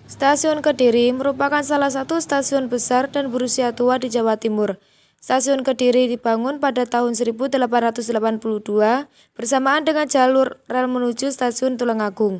Stasiun Kediri merupakan salah satu stasiun besar dan berusia tua di Jawa Timur. Stasiun Kediri dibangun pada tahun 1882 bersamaan dengan jalur rel menuju stasiun Tulungagung.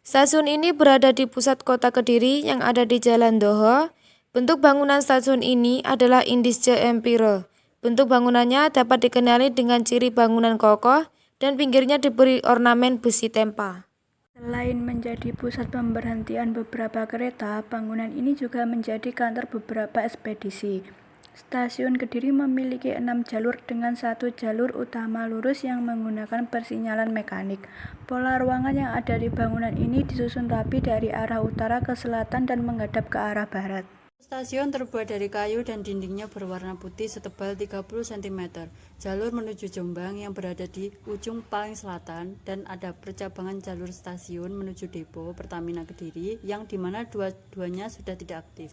Stasiun ini berada di pusat kota Kediri yang ada di Jalan Doho. Bentuk bangunan stasiun ini adalah Indische Empire. Bentuk bangunannya dapat dikenali dengan ciri bangunan kokoh dan pinggirnya diberi ornamen besi tempa. Selain menjadi pusat pemberhentian beberapa kereta, bangunan ini juga menjadi kantor beberapa ekspedisi. Stasiun Kediri memiliki 6 jalur dengan 1 jalur utama lurus yang menggunakan persinyalan mekanik. Pola ruangan yang ada di bangunan ini disusun rapi dari arah utara ke selatan dan menghadap ke arah barat. Stasiun terbuat dari kayu dan dindingnya berwarna putih setebal 30 cm. Jalur menuju Jombang yang berada di ujung paling selatan dan ada percabangan jalur stasiun menuju depo Pertamina Kediri yang dimana dua-duanya sudah tidak aktif.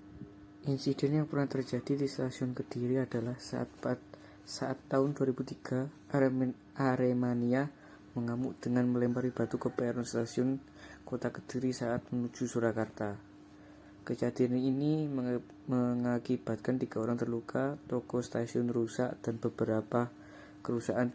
Insiden yang pernah terjadi di stasiun Kediri adalah saat tahun 2003 Aremania mengamuk dengan melempari batu ke peron stasiun kota Kediri saat menuju Surakarta. Kejadian ini mengakibatkan 3 orang terluka, toko stasiun rusak, dan beberapa kerusakan